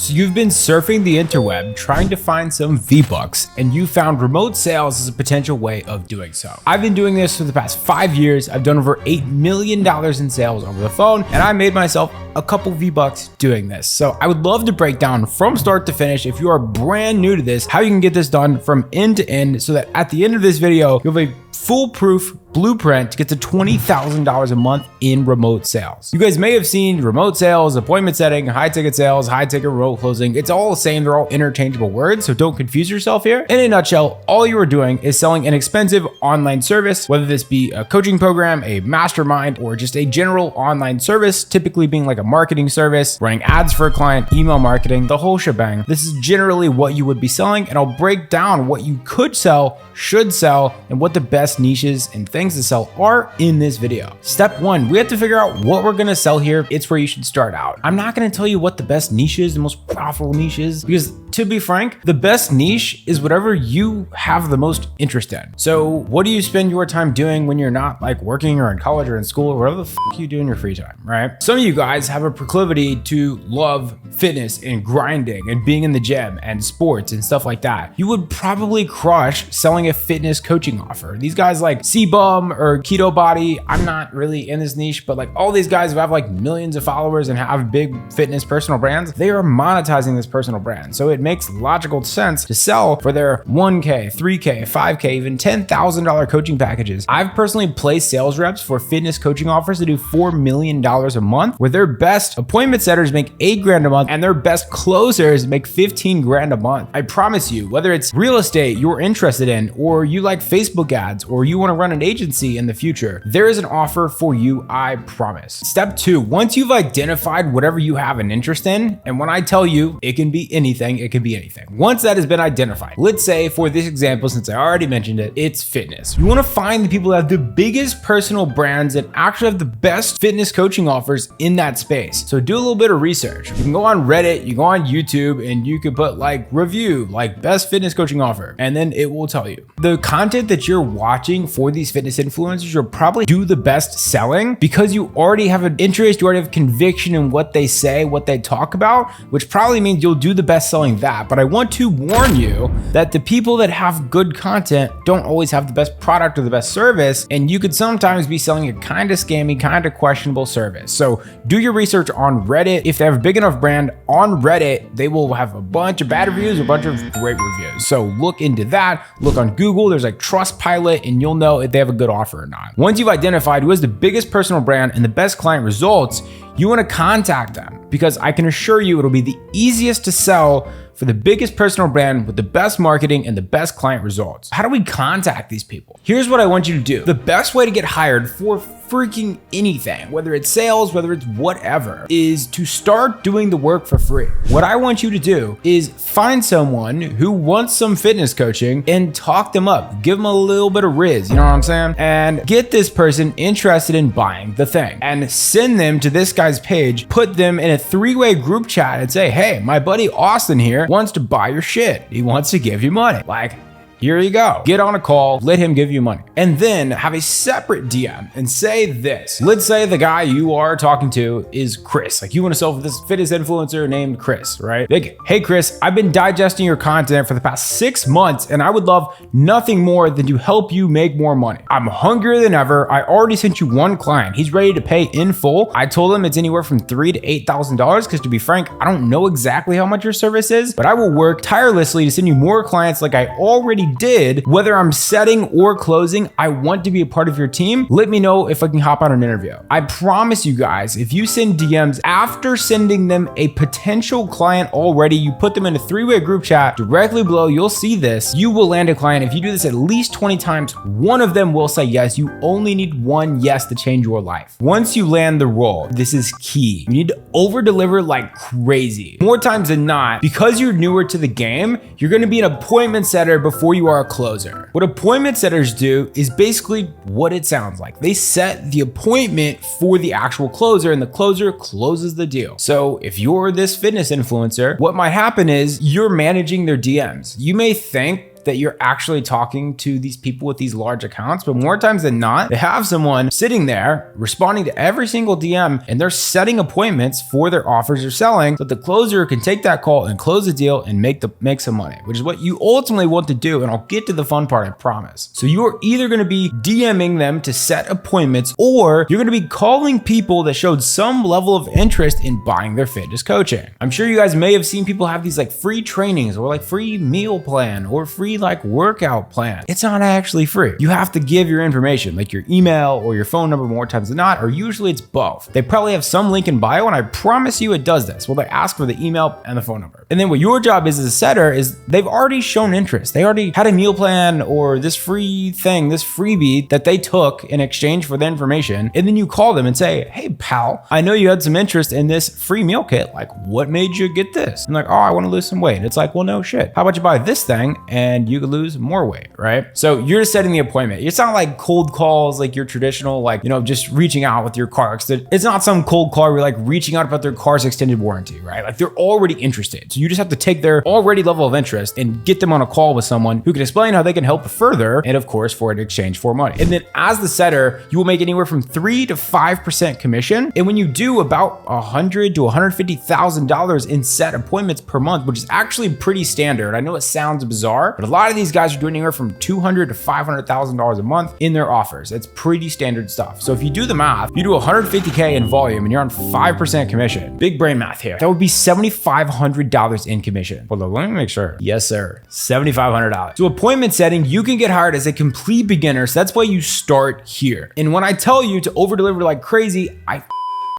So you've been surfing the interweb trying to find some V-Bucks, and you found remote sales as a potential way of doing so. I've been doing this for the past 5 years. I've done over $8 million in sales over the phone, and I made myself a couple V-Bucks doing this. So I would love to break down from start to finish, if you are brand new to this, how you can get this done from end to end, so that at the end of this video, you'll have a foolproof blueprint to get to $20,000 a month in remote sales. You guys may have seen remote sales, appointment setting, high ticket sales, high ticket remote closing. It's all the same. They're all interchangeable words, so don't confuse yourself here. In a nutshell, all you are doing is selling an expensive online service, whether this be a coaching program, a mastermind, or just a general online service, typically being like a marketing service, running ads for a client, email marketing, the whole shebang. This is generally what you would be selling, and I'll break down what you could sell, should sell, and what the best niches and things to sell are in this video. Step one, we have to figure out what we're gonna sell here. It's where you should start out. I'm not gonna tell you what the best niche is, the most profitable niche is, because to be frank, the best niche is whatever you have the most interest in. So what do you spend your time doing when you're not like working or in college or in school or whatever the fuck you do in your free time, right? Some of you guys have a proclivity to love fitness and grinding and being in the gym and sports and stuff like that. You would probably crush selling a fitness coaching offer. These guys like C-Bum or Keto Body, I'm not really in this niche, but like all these guys who have like millions of followers and have big fitness personal brands, they are monetizing this personal brand. So it makes logical sense to sell for their 1K, 3K, 5K, even $10,000 coaching packages. I've personally placed sales reps for fitness coaching offers that do $4 million a month, where their best appointment setters make $8 grand a month and their best closers make 15 grand a month. I promise you, whether it's real estate you're interested in, or you like Facebook ads, or you want to run an agency in the future, there is an offer for you, I promise. Step two, once you've identified whatever you have an interest in, and when I tell you, it can be anything, it can be anything. Once that has been identified, let's say for this example, since I already mentioned it, it's fitness. You want to find the people that have the biggest personal brands and actually have the best fitness coaching offers in that space. So do a little bit of research. You can go on Reddit, you go on YouTube, and you could put like review, like best fitness coaching offer, and then it will tell you. The content that you're watching for these fitness influencers, you'll probably do the best selling because you already have an interest, you already have conviction in what they say, what they talk about, which probably means you'll do the best selling that. But I want to warn you that the people that have good content don't always have the best product or the best service, and you could sometimes be selling a kind of scammy, kind of questionable service. So do your research on Reddit. If they have a big enough brand on Reddit, they will have a bunch of bad reviews, a bunch of great reviews. So look into that. Look on Google, there's like Trustpilot, and you'll know if they have a good offer or not. Once you've identified who has the biggest personal brand and the best client results, you want to contact them, because I can assure you it'll be the easiest to sell for the biggest personal brand with the best marketing and the best client results. How do we contact these people? Here's what I want you to do. The best way to get hired for freaking anything, whether it's sales, whether it's whatever, is to start doing the work for free. What I want you to do is find someone who wants some fitness coaching and talk them up. Give them a little bit of riz, you know what I'm saying? And get this person interested in buying the thing and send them to this guy's page, put them in a 3-way group chat and say, hey, my buddy Austin here wants to buy your shit. He wants to give you money. Like, here you go. Get on a call, let him give you money. And then have a separate DM and say this. Let's say the guy you are talking to is Chris. Like, you want to sell for this fitness influencer named Chris, right? Like, hey Chris, I've been digesting your content for the past 6 months and I would love nothing more than to help you make more money. I'm hungrier than ever. I already sent you one client. He's ready to pay in full. I told him it's anywhere from $3,000 to $8,000 because, to be frank, I don't know exactly how much your service is, but I will work tirelessly to send you more clients like I already did. Whether I'm setting or closing, I want to be a part of your team. Let me know if I can hop on an interview. I promise you guys, if you send DMs after sending them a potential client already, you put them in a 3-way group chat directly below, you'll see this, you will land a client. If you do this at least 20 times, one of them will say yes. You only need one yes to change your life. Once you land the role, this is key. You need to over deliver like crazy. More times than not, because you're newer to the game, you're going to be an appointment setter before you are a closer. What appointment setters do is basically what it sounds like. They set the appointment for the actual closer, and the closer closes the deal. So if you're this fitness influencer, what might happen is you're managing their DMs. You may think that you're actually talking to these people with these large accounts, but more times than not, they have someone sitting there responding to every single DM, and they're setting appointments for their offers they're selling so that the closer can take that call and close the deal and make some money, which is what you ultimately want to do. And I'll get to the fun part, I promise. So you are either going to be DMing them to set appointments, or you're going to be calling people that showed some level of interest in buying their fitness coaching. I'm sure you guys may have seen people have these like free trainings or like free meal plan or free like workout plan. It's not actually free. You have to give your information, like your email or your phone number more times than not, or usually it's both. They probably have some link in bio, and I promise you it does this. Well, they ask for the email and the phone number. And then what your job is as a setter is they've already shown interest. They already had a meal plan or this free thing, this freebie that they took in exchange for the information. And then you call them and say, hey pal, I know you had some interest in this free meal kit. Like, what made you get this? And like, oh, I want to lose some weight. It's like, well, no shit. How about you buy this thing and you could lose more weight, right? So you're just setting the appointment. It's not like cold calls, like your traditional, like, just reaching out with your car. It's not some cold call where you're like reaching out about their car's extended warranty, right? Like they're already interested. So you just have to take their already level of interest and get them on a call with someone who can explain how they can help further, and of course for an exchange for money. And then as the setter, you will make anywhere from 3 to 5% commission. And when you do about $100,000 to $150,000 in set appointments per month, which is actually pretty standard. I know it sounds bizarre, but a lot of these guys are doing anywhere from $200,000 to $500,000 a month in their offers. It's pretty standard stuff. So if you do the math, you do $150K in volume and you're on 5% commission. Big brain math here. That would be $7,500 in commission. Hold on, let me make sure. Yes, sir. $7,500. So appointment setting, you can get hired as a complete beginner. So that's why you start here. And when I tell you to over deliver like crazy, I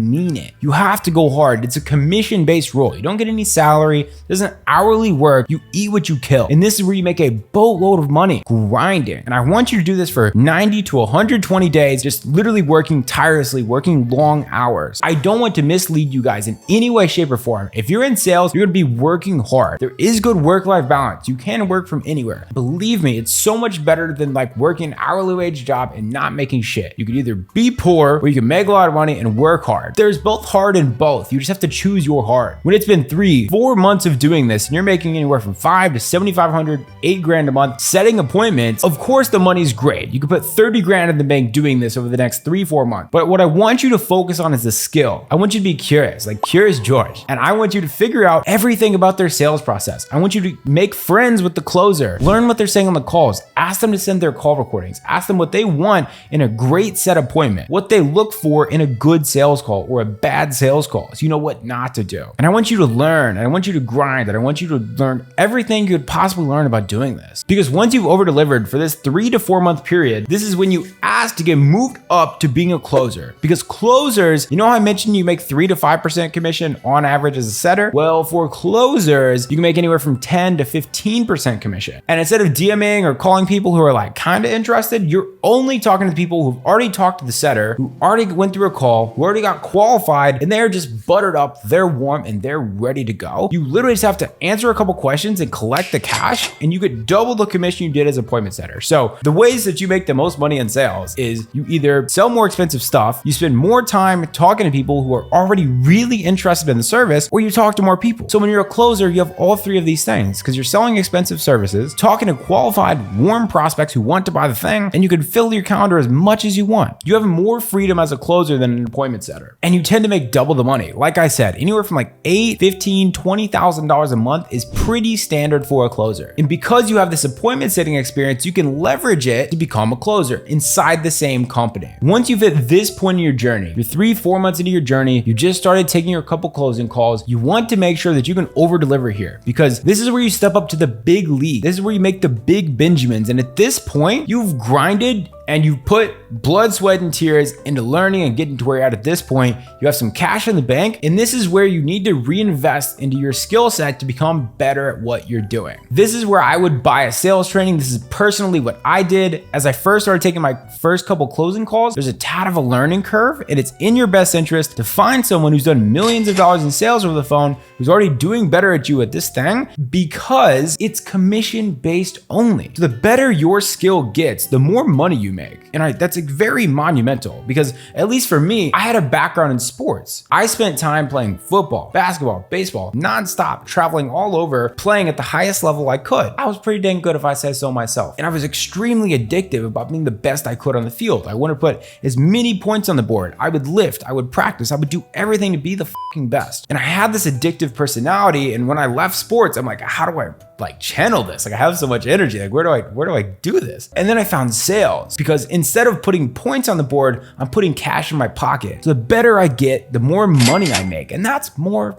mean it. You have to go hard. It's a commission-based role. You don't get any salary. There's an hourly work. You eat what you kill. And this is where you make a boatload of money grinding. And I want you to do this for 90 to 120 days, just literally working tirelessly, working long hours. I don't want to mislead you guys in any way, shape, or form. If you're in sales, you're going to be working hard. There is good work-life balance. You can work from anywhere. Believe me, it's so much better than like working an hourly wage job and not making shit. You could either be poor or you can make a lot of money and work hard. There's both hard and both. You just have to choose your hard. When it's been 3-4 months of doing this and you're making anywhere from $5,000 to $7,500, $8,000 a month, setting appointments, of course the money's great. You could put $30,000 in the bank doing this over the next 3-4 months. But what I want you to focus on is the skill. I want you to be curious, like Curious George. And I want you to figure out everything about their sales process. I want you to make friends with the closer, learn what they're saying on the calls, ask them to send their call recordings, ask them what they want in a great set appointment, what they look for in a good sales call or a bad sales call, so you know what not to do. And I want you to learn, and I want you to grind, and I want you to learn everything you could possibly learn about doing this. Because once you've over delivered for this 3 to 4 month period, this is when you ask to get moved up to being a closer. Because closers, you know how I mentioned you make 3 to 5% commission on average as a setter? Well, for closers, you can make anywhere from 10 to 15% commission. And instead of DMing or calling people who are like kind of interested, you're only talking to people who've already talked to the setter, who already went through a call, who already got qualified, and they're just buttered up, they're warm, and they're ready to go. You literally just have to answer a couple questions and collect the cash, and you get double the commission you did as appointment setter. So the ways that you make the most money in sales is you either sell more expensive stuff, you spend more time talking to people who are already really interested in the service, or you talk to more people. So when you're a closer, you have all three of these things because you're selling expensive services, talking to qualified, warm prospects who want to buy the thing, and you can fill your calendar as much as you want. You have more freedom as a closer than an appointment setter. And you tend to make double the money. Like I said, anywhere from like $8,000, $15,000, $20,000 a month is pretty standard for a closer. And because you have this appointment setting experience, you can leverage it to become a closer inside the same company. Once you've hit this point in your journey, you're 3-4 months into your journey, you just started taking your couple closing calls, you want to make sure that you can over deliver here because this is where you step up to the big league. This is where you make the big Benjamins. And at this point, you've grinded and you put blood, sweat, and tears into learning and getting to where you're at this point. You have some cash in the bank, and this is where you need to reinvest into your skill set to become better at what you're doing. This is where I would buy a sales training. This is personally what I did. As I first started taking my first couple closing calls, there's a tad of a learning curve, and it's in your best interest to find someone who's done millions of dollars in sales over the phone, who's already doing better at you at this thing, because it's commission based only. So the better your skill gets, the more money you make. And that's very monumental because, at least for me, I had a background in sports. I spent time playing football, basketball, baseball, nonstop, traveling all over, playing at the highest level I could. I was pretty dang good if I say so myself. And I was extremely addictive about being the best I could on the field. I wanted to put as many points on the board. I would lift, I would practice, I would do everything to be the fucking best. And I had this addictive personality. And when I left sports, I'm like, how do I channel this? Like, I have so much energy. Like, where do I do this? And then I found sales, because instead of putting points on the board, I'm putting cash in my pocket. So the better I get, the more money I make. And that's more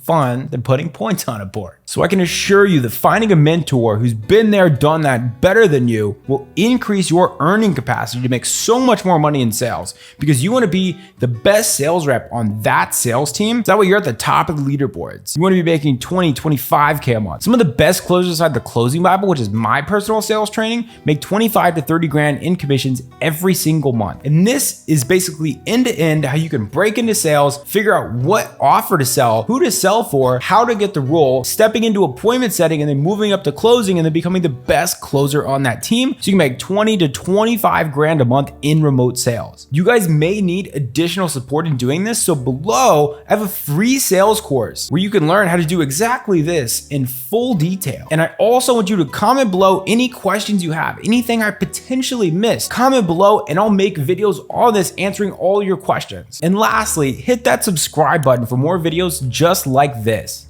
fun than putting points on a board. So I can assure you that finding a mentor who's been there, done that better than you will increase your earning capacity to make so much more money in sales, because you want to be the best sales rep on that sales team. So that way you're at the top of the leaderboards. You want to be making 20, 25K a month. Some of the best closers inside the Closing Bible, which is my personal sales training, make 25 to 30 grand in commissions every single month. And this is basically end to end how you can break into sales, figure out what offer to sell, who to sell for, how to get the role, stepping into appointment setting, and then moving up to closing, and then becoming the best closer on that team, so you can make 20 to 25 grand a month in remote sales. You guys may need additional support in doing this, so below I have a free sales course where you can learn how to do exactly this in full detail. And I also want you to comment below any questions you have, anything I potentially missed. Comment below and I'll make videos on this answering all your questions. And lastly, hit that subscribe button for more videos just like this.